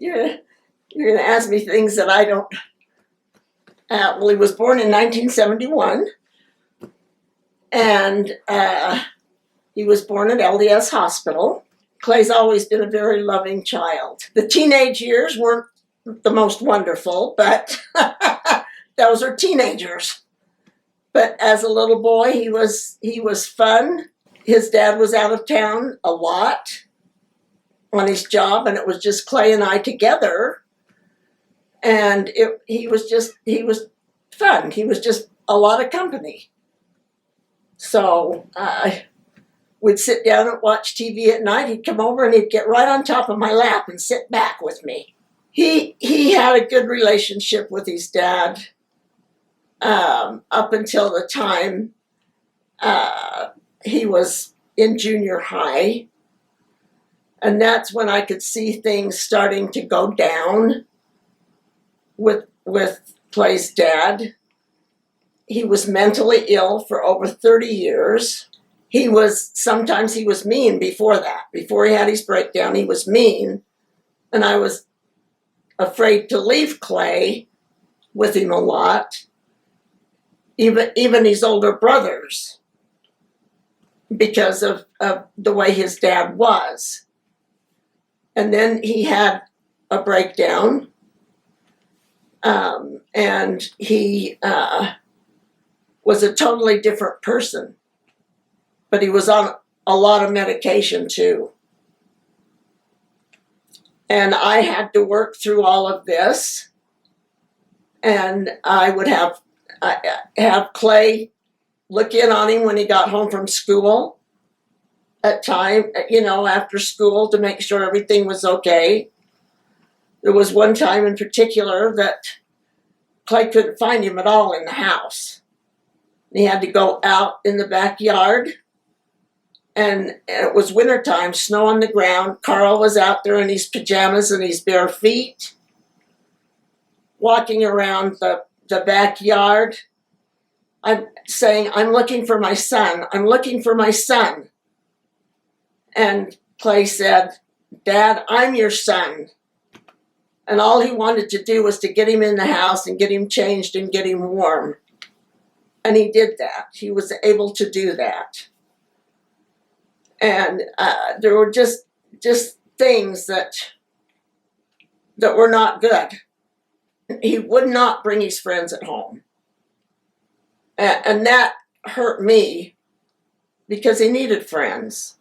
you're, you're going to ask me things that I don't. Well, he was born in 1971, and he was born at LDS Hospital. Clay's always been a very loving child. The teenage years weren't the most wonderful, but those are teenagers. But as a little boy, he was fun. His dad was out of town a lot on his job, and it was just Clay and I together. And he was fun. He was just a lot of company. So we'd sit down and watch TV at night. He'd come over and he'd get right on top of my lap and sit back with me. He had a good relationship with his dad up until the time he was in junior high. And that's when I could see things starting to go down with Clay's dad. He was mentally ill for over 30 years. Sometimes he was mean before that. Before he had his breakdown, he was mean. And I was afraid to leave Clay with him a lot. Even his older brothers, because of the way his dad was. And then he had a breakdown, and he was a totally different person. But he was on a lot of medication too. And I had to work through all of this, and I would have Clay look in on him when he got home from school at time, after school, to make sure everything was okay. There was one time in particular that Clay couldn't find him at all in the house. He had to go out in the backyard, and it was wintertime, snow on the ground. Carl was out there in his pajamas and his bare feet, walking around the backyard. I'm saying, "I'm looking for my son. I'm looking for my son." And Clay said, "Dad, I'm your son." And all he wanted to do was to get him in the house and get him changed and get him warm. And he did that. He was able to do that. And there were just things that were not good. He would not bring his friends at home. And that hurt me because he needed friends.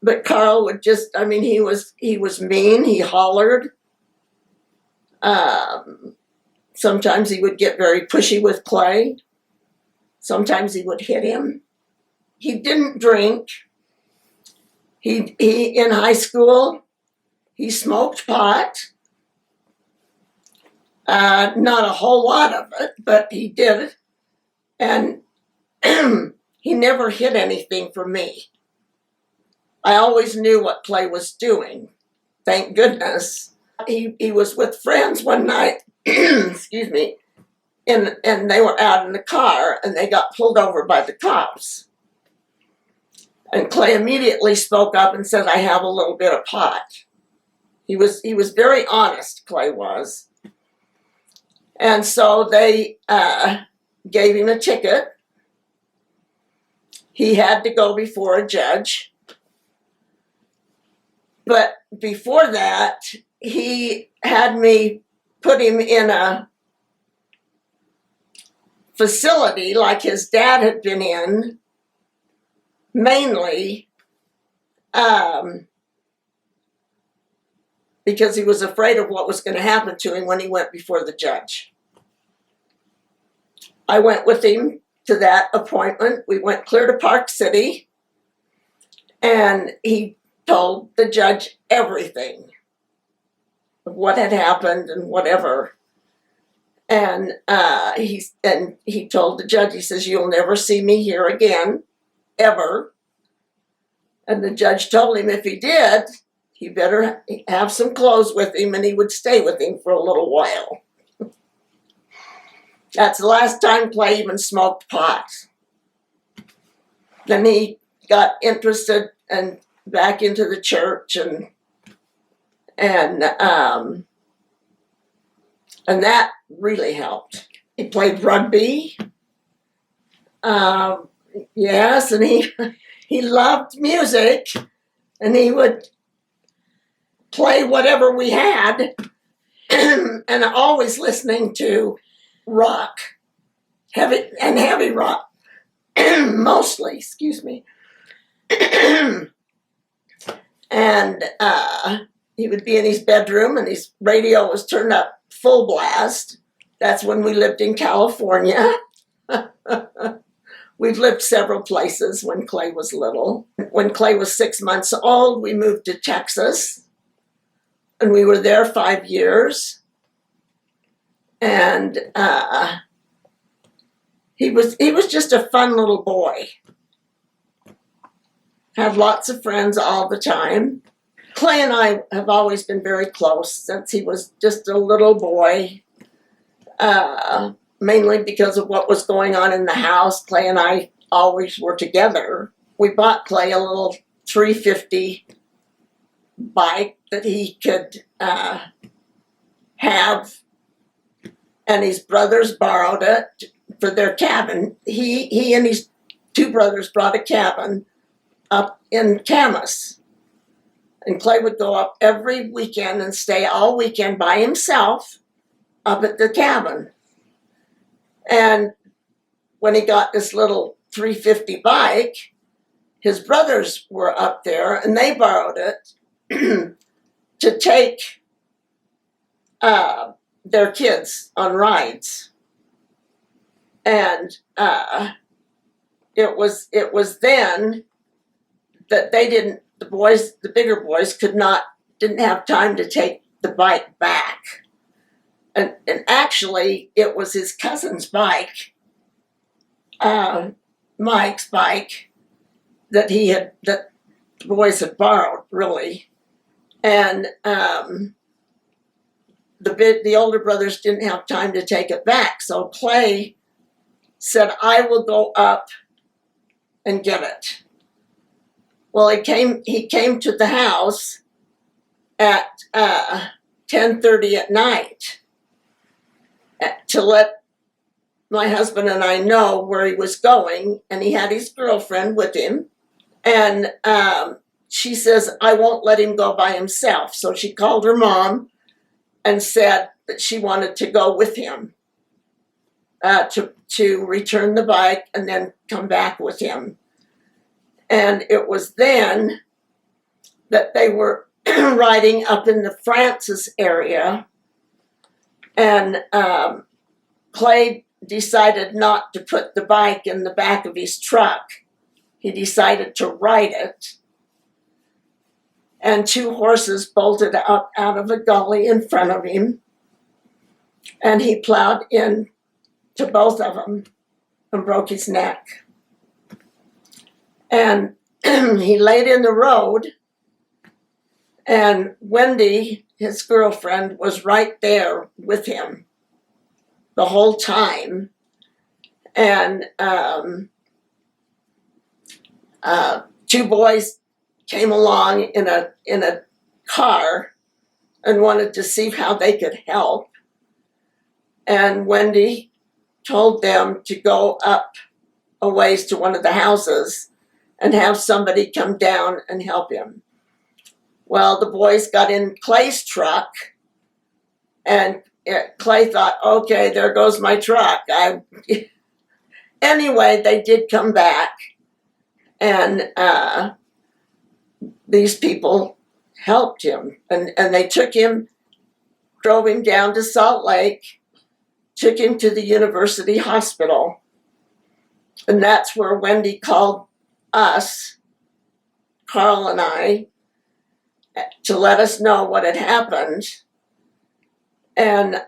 But Carl would he was mean. He hollered. Sometimes he would get very pushy with Clay. Sometimes he would hit him. He didn't drink. He in high school, he smoked pot. Not a whole lot of it, but he did. And he never hid anything from me. I always knew what Clay was doing. Thank goodness. He was with friends one night, excuse me, and they were out in the car, and they got pulled over by the cops. And Clay immediately spoke up and said, "I have a little bit of pot." He was very honest, Clay was. And so they gave him a ticket. He had to go before a judge. But before that, he had me put him in a facility like his dad had been in, mainly because he was afraid of what was going to happen to him when he went before the judge. I went with him to that appointment. We went clear to Park City, and he told the judge everything of what had happened and whatever. And he told the judge, he says, "You'll never see me here again, ever." And the judge told him if he did, he better have some clothes with him, and he would stay with him for a little while. That's the last time Clay even smoked pot. Then he got interested and back into the church, and that really helped. He played rugby. Yes, and he loved music, and he would play whatever we had, and always listening to rock, heavy rock, mostly. Excuse me. And he would be in his bedroom, and his radio was turned up full blast. That's when we lived in California. We've lived several places when Clay was little. When Clay was 6 months old, we moved to Texas, and we were there 5 years. And he was just a fun little boy. Had lots of friends all the time. Clay and I have always been very close since he was just a little boy. Mainly because of what was going on in the house. Clay and I always were together. We bought Clay a little 350 bike that he could have, and his brothers borrowed it for their cabin. He and his two brothers brought a cabin up in Camas, and Clay would go up every weekend and stay all weekend by himself up at the cabin. And when he got this little 350 bike, his brothers were up there, and they borrowed it to take their kids on rides. And it was then that the bigger boys didn't have time to take the bike back. And actually, it was his cousin's bike, Mike's bike, that the boys had borrowed, really. And the older brothers didn't have time to take it back. So Clay said, "I will go up and get it." Well, he came to the house at 10:30 at night to let my husband and I know where he was going, and he had his girlfriend with him. And she says, "I won't let him go by himself." So she called her mom and said that she wanted to go with him to return the bike and then come back with him. And it was then that they were riding up in the Francis area, and Clay decided not to put the bike in the back of his truck. He decided to ride it. And two horses bolted up out of a gully in front of him, and he plowed in to both of them and broke his neck. And he laid in the road, and Wendy, his girlfriend, was right there with him the whole time. And two boys came along in a car and wanted to see how they could help. And Wendy told them to go up a ways to one of the houses and have somebody come down and help him. Well, the boys got in Clay's truck, and Clay thought, "Okay, there goes my truck." Anyway, they did come back, and these people helped him, and they took him, drove him down to Salt Lake, took him to the university hospital, and that's where Wendy called us, Carl and I, to let us know what had happened. And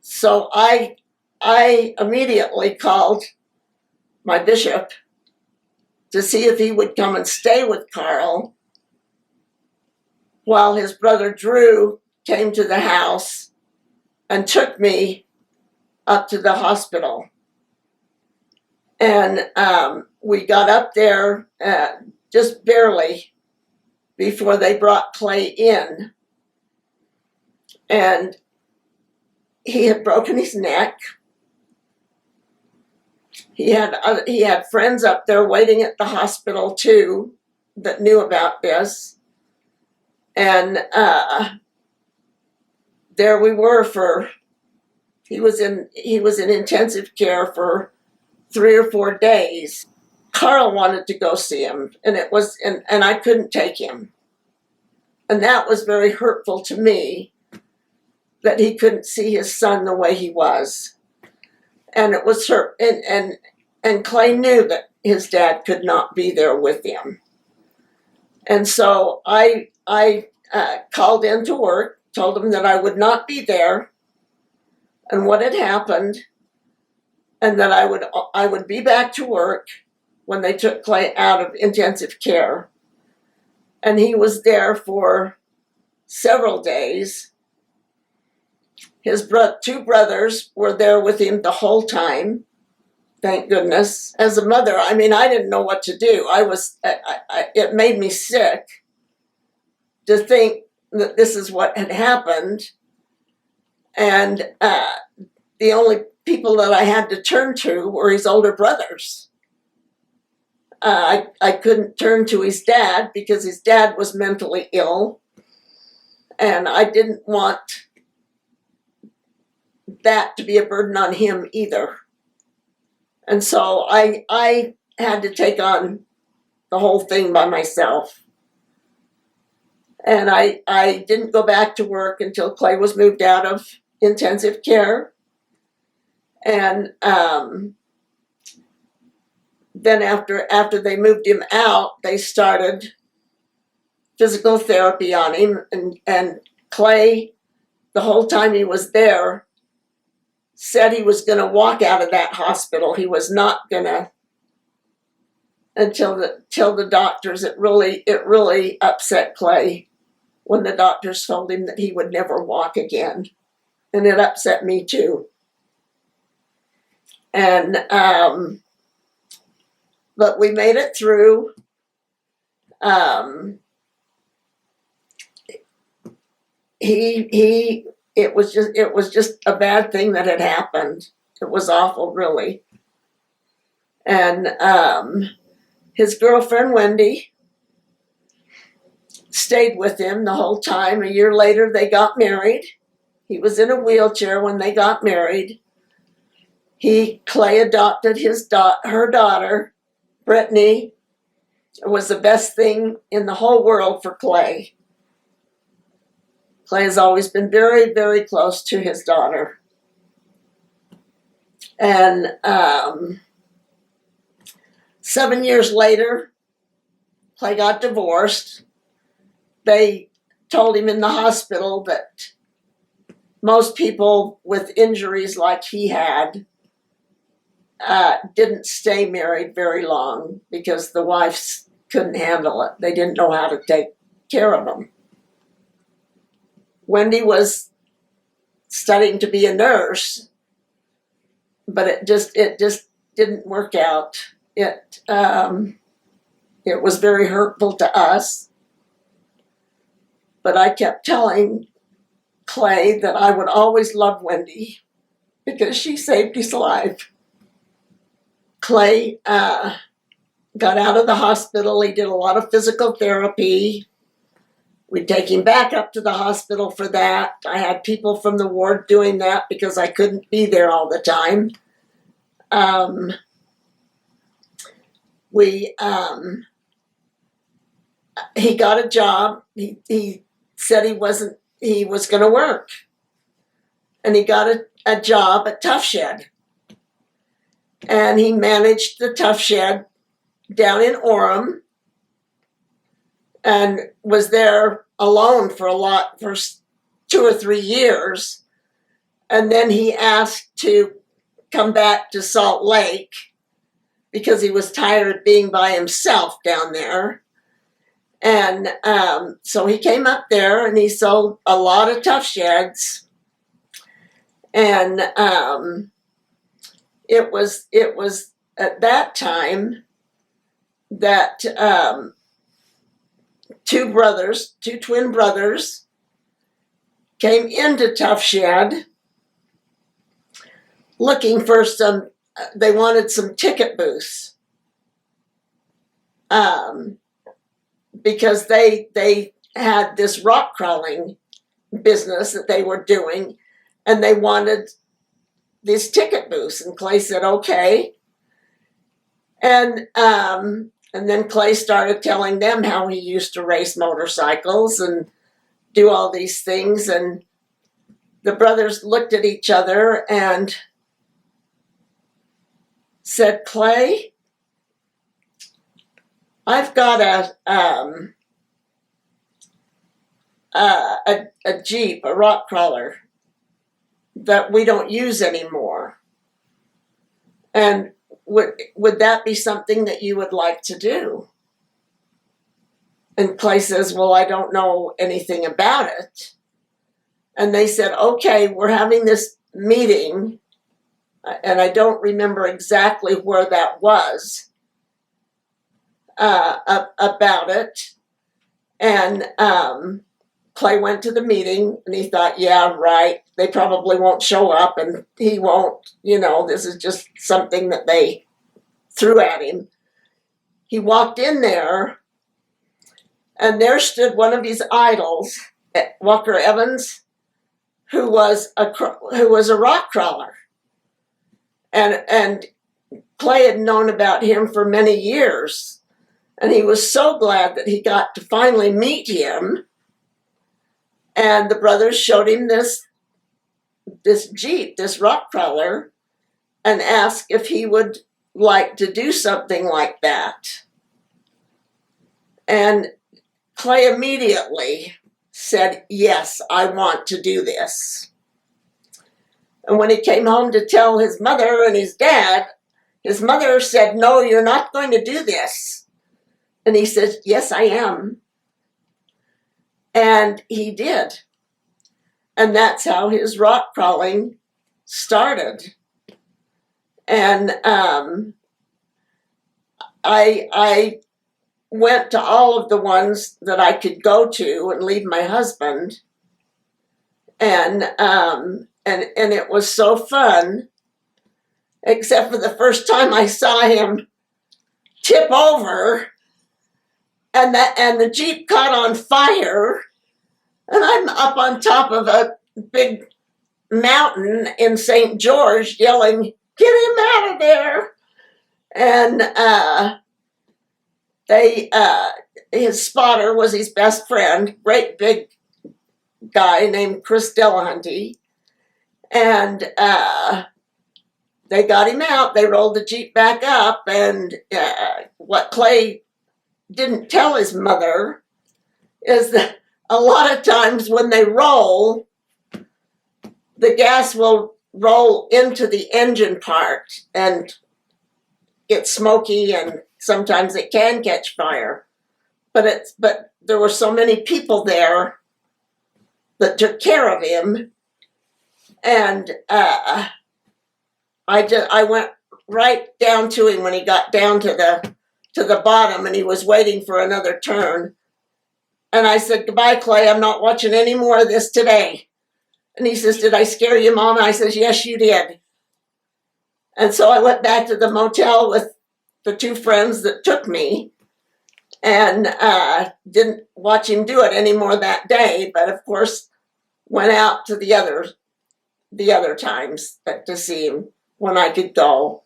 so I immediately called my bishop to see if he would come and stay with Carl while his brother Drew came to the house and took me up to the hospital. And we got up there just barely, before they brought Clay in. And he had broken his neck. He had friends up there waiting at the hospital too that knew about this. And there we were he was in intensive care for 3 or 4 days. Carl wanted to go see him, and I couldn't take him. And that was very hurtful to me, that he couldn't see his son the way he was. And it was hurt, and Clay knew that his dad could not be there with him. And so I called into work, told him that I would not be there and what had happened, and that I would be back to work when they took Clay out of intensive care. And he was there for several days. His 2 brothers were there with him the whole time, thank goodness. As a mother, I didn't know what to do. It made me sick to think that this is what had happened. And the only people that I had to turn to were his older brothers. I couldn't turn to his dad because his dad was mentally ill, and I didn't want that to be a burden on him either. And so I had to take on the whole thing by myself. And I didn't go back to work until Clay was moved out of intensive care. And then after they moved him out, they started physical therapy on him. And Clay, the whole time he was there, said he was going to walk out of that hospital. He was not going to until the doctors. It really upset Clay when the doctors told him that he would never walk again, and it upset me too. And but we made it through. It was just a bad thing that had happened. It was awful, really. And his girlfriend, Wendy, stayed with him the whole time. A year later, they got married. He was in a wheelchair when they got married. Clay adopted her daughter, Brittany. It was the best thing in the whole world for Clay. Clay has always been very, very close to his daughter. And 7 years later, Clay got divorced. They told him in the hospital that most people with injuries like he had didn't stay married very long because the wives couldn't handle it. They didn't know how to take care of them. Wendy was studying to be a nurse, but it just didn't work out. It was very hurtful to us. But I kept telling Clay that I would always love Wendy because she saved his life. Clay got out of the hospital. He did a lot of physical therapy. We'd take him back up to the hospital for that. I had people from the ward doing that because I couldn't be there all the time. He got a job. He said he was going to work. And he got a job at Tough Shed. And he managed the Tough Shed down in Orem and was there alone for 2 or 3 years. And then he asked to come back to Salt Lake because he was tired of being by himself down there. And so he came up there and he sold a lot of Tough Sheds. And it was at that time that two twin brothers, came into Tough Shed looking for they wanted some ticket booths. Because they had this rock crawling business that they were doing, and they wanted these ticket booths. And Clay said, okay. And then Clay started telling them how he used to race motorcycles and do all these things. And the brothers looked at each other and said, Clay, I've got a Jeep, a rock crawler, that we don't use anymore. And would that be something that you would like to do? And Clay says, well, I don't know anything about it. And they said, okay, we're having this meeting, and I don't remember exactly where that was, about it. And Clay went to the meeting, and he thought, yeah, right, they probably won't show up, and he won't, this is just something that they threw at him. He walked in there, and there stood one of his idols, Walker Evans, who was a rock crawler. And Clay had known about him for many years, and he was so glad that he got to finally meet him. And the brothers showed him this Jeep, this rock crawler, and asked if he would like to do something like that. And Clay immediately said, yes, I want to do this. And when he came home to tell his mother and his dad, his mother said, no, you're not going to do this. And he said, yes, I am. And he did. And that's how his rock crawling started. And I went to all of the ones that I could go to and leave my husband. And it was so fun, except for the first time I saw him tip over, and the Jeep caught on fire, and I'm up on top of a big mountain in St. George yelling, get him out of there. And his spotter was his best friend, great big guy named Chris Delahunty. And they got him out. They rolled the Jeep back up. And what Clay didn't tell his mother is that a lot of times when they roll, the gas will roll into the engine part and get smoky, and sometimes it can catch fire. But there were so many people there that took care of him, and I went right down to him when he got down to the bottom, and he was waiting for another turn. And I said, goodbye, Clay, I'm not watching any more of this today. And he says, did I scare you, Mom? And I says, yes, you did. And so I went back to the motel with the two friends that took me, and didn't watch him do it anymore that day, but of course went out to the other times to see him when I could go.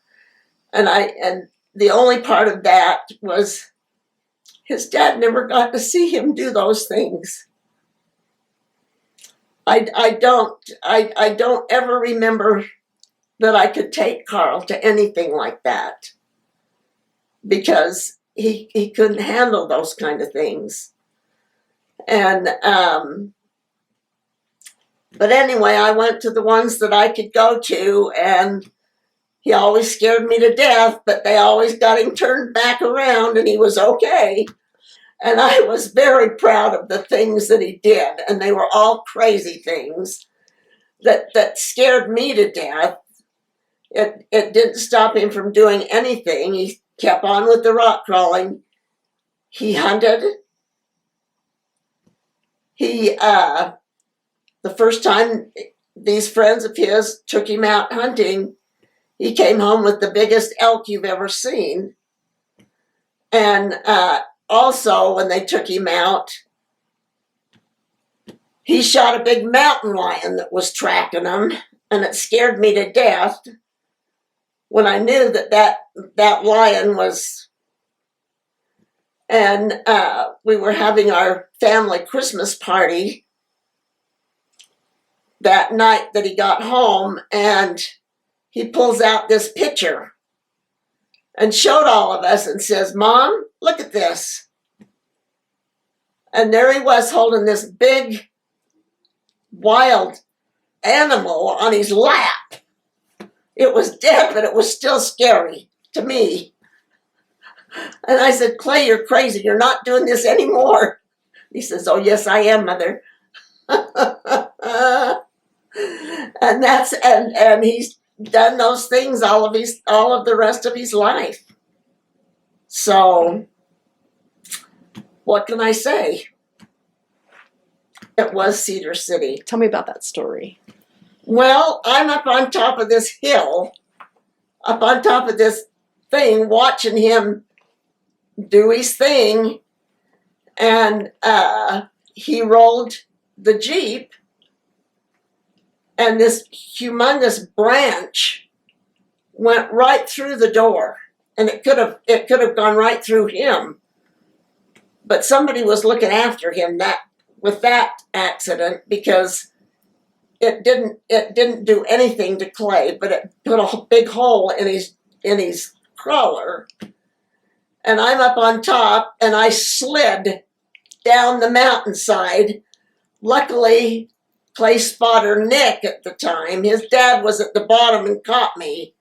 And the only part of that was his dad never got to see him do those things. I don't ever remember that I could take Carl to anything like that, because he couldn't handle those kind of things. And but anyway, I went to the ones that I could go to, and he always scared me to death, but they always got him turned back around, and he was okay. And I was very proud of the things that he did, and they were all crazy things that scared me to death. It didn't stop him from doing anything. He kept on with the rock crawling. He hunted. The first time these friends of his took him out hunting, he came home with the biggest elk you've ever seen. And also, when they took him out, he shot a big mountain lion that was tracking him, and it scared me to death when I knew that lion was. And we were having our family Christmas party that night that he got home, and he pulls out this picture and showed all of us and says, "Mom, look at this." And there he was holding this big wild animal on his lap. It was dead, but it was still scary to me. And I said, "Clay, you're crazy. You're not doing this anymore." He says, "Oh, yes, I am, Mother." And he's done those things all of the rest of his life. So what can I say? It was Cedar City. Tell me about that story. Well, I'm up on top of this hill, up on top of this thing, watching him do his thing, and he rolled the Jeep, and this humongous branch went right through the door, and it could have gone right through him, but somebody was looking after him with that accident, because it didn't do anything to Clay, but it put a big hole in his crawler. And I'm up on top, and I slid down the mountainside. Luckily, Clay's spotter Nick at the time, his dad was at the bottom and caught me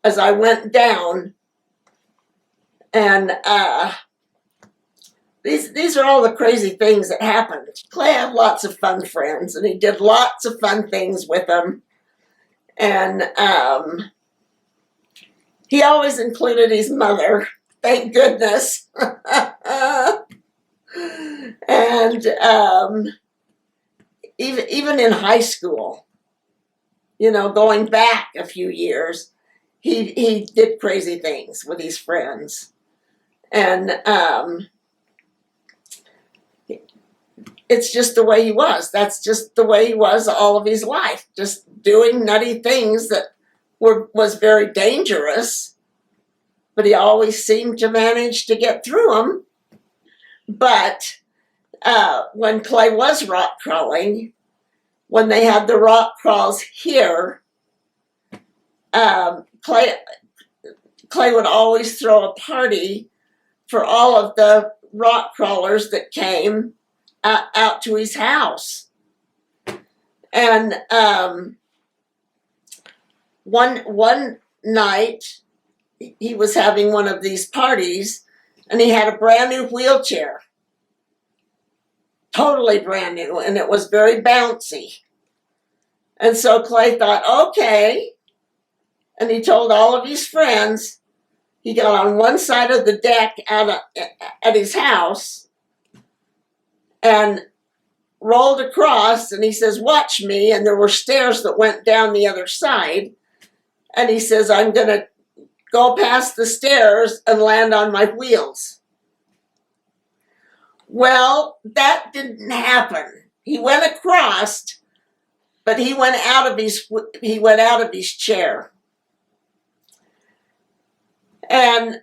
as I went down. And these are all the crazy things that happened. Clay had lots of fun friends, and he did lots of fun things with them. And he always included his mother, thank goodness. And even in high school, going back a few years, he did crazy things with his friends. And it's just the way he was. That's just the way he was all of his life, just doing nutty things that was very dangerous, but he always seemed to manage to get through them. But when Clay was rock crawling, when they had the rock crawls here, Clay would always throw a party for all of the rock crawlers that came out to his house. And one night he was having one of these parties, and he had a brand new wheelchair, totally brand new, and it was very bouncy. And so Clay thought, okay, and he told all of his friends. He got on one side of the deck at his house and rolled across, and he says, "Watch me." And there were stairs that went down the other side. And he says, "I'm going to go past the stairs and land on my wheels." Well, that didn't happen. He went across, but he went out of his chair. And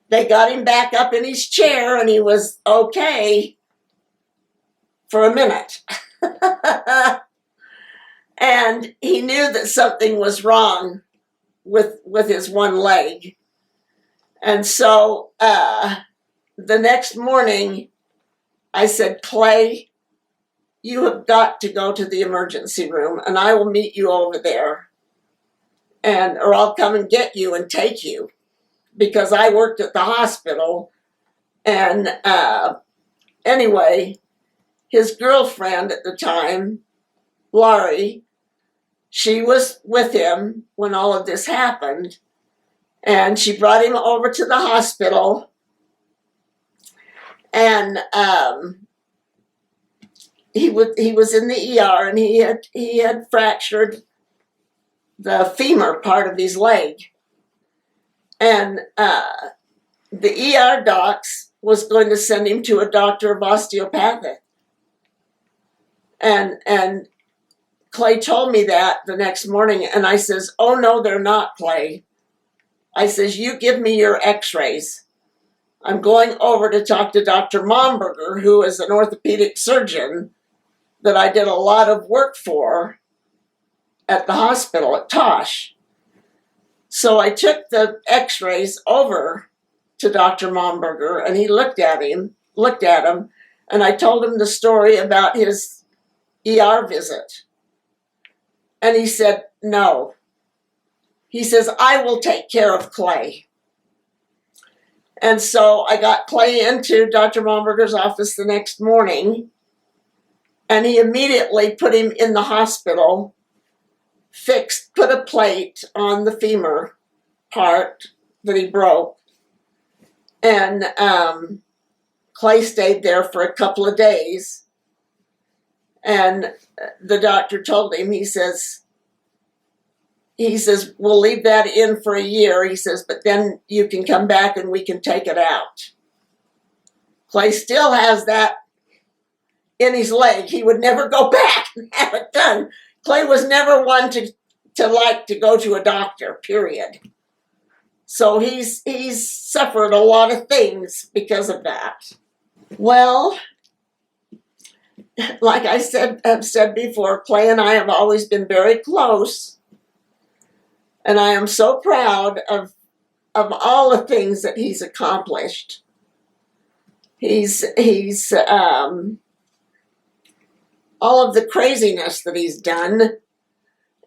they got him back up in his chair, and he was okay for a minute. And he knew that something was wrong with his one leg. And so the next morning, I said, "Clay, you have got to go to the emergency room, and I will meet you over there. Or I'll come and get you and take you," because I worked at the hospital. And anyway, his girlfriend at the time, Laurie, she was with him when all of this happened. And she brought him over to the hospital. and he was in the ER, and he had fractured the femur part of his leg, and the ER docs was going to send him to a doctor of osteopathic, and Clay told me that the next morning, and I says, "Oh no, they're not, Clay." I says, "You give me your X-rays. I'm going over to talk to Dr. Momberger, who is an orthopedic surgeon that I did a lot of work for at the hospital at Tosh." So I took the X-rays over to Dr. Momberger, and he looked at him, and I told him the story about his ER visit. And he said, "No." He says, "I will take care of Clay." And so I got Clay into Dr. Momberger's office the next morning, and he immediately put him in the hospital, put a plate on the femur part that he broke, and Clay stayed there for a couple of days. And the doctor told him, he says, "We'll leave that in for a year." He says, "But then you can come back and we can take it out." Clay still has that in his leg. He would never go back and have it done. Clay was never one to like to go to a doctor, period. So he's suffered a lot of things because of that. Well, like I have said before, Clay and I have always been very close, and I am so proud of all the things that he's accomplished. He's all of the craziness that he's done,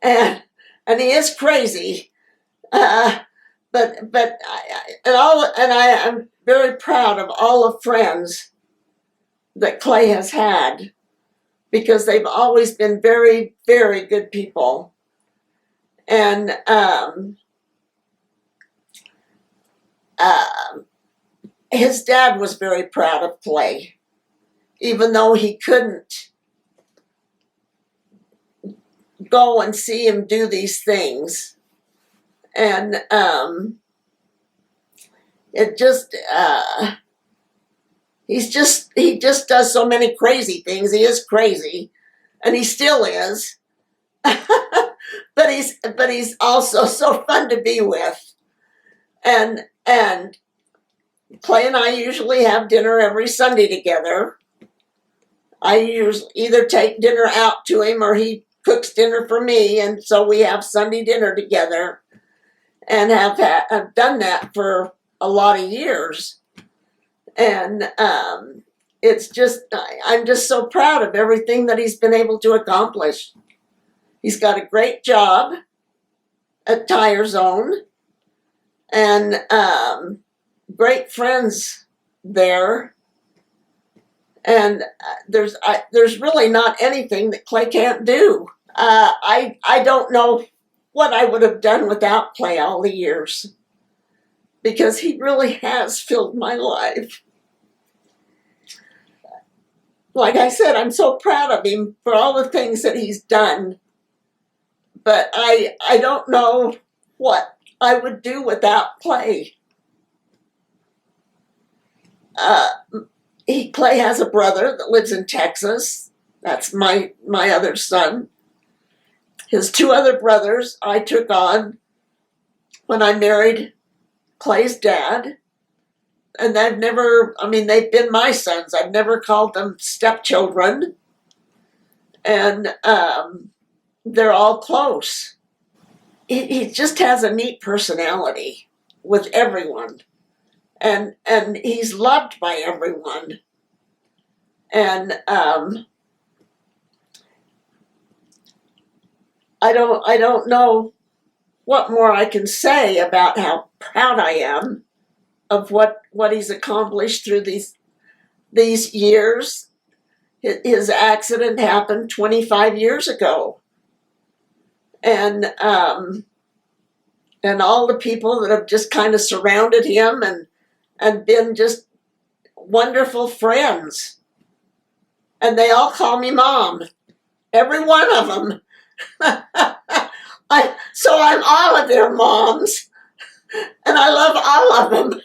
and he is crazy, but I am very proud of all the friends that Clay has had, because they've always been very, very good people. And his dad was very proud of Clay, even though he couldn't go and see him do these things. And it just he just does so many crazy things. He is crazy, and he still is. but he's also so fun to be with. And Clay and I usually have dinner every Sunday together. I usually either take dinner out to him, or he cooks dinner for me, and so we have Sunday dinner together, and have done that for a lot of years. And it's just, I'm just so proud of everything that he's been able to accomplish. He's got a great job at Tire Zone, and great friends there. And there's really not anything that Clay can't do. I don't know what I would have done without Clay all the years, because he really has filled my life. Like I said, I'm so proud of him for all the things that he's done, but I don't know what I would do without Clay. Clay has a brother that lives in Texas. That's my other son. His two other brothers I took on when I married Clay's dad. And they've been my sons. I've never called them stepchildren. And they're all close. He just has a neat personality with everyone. And he's loved by everyone. And I don't know what more I can say about how proud I am of what he's accomplished through these years. His accident happened 25 years ago, and all the people that have just kind of surrounded him and been just wonderful friends. And they all call me Mom. Every one of them. So I'm all of their moms. And I love all of them.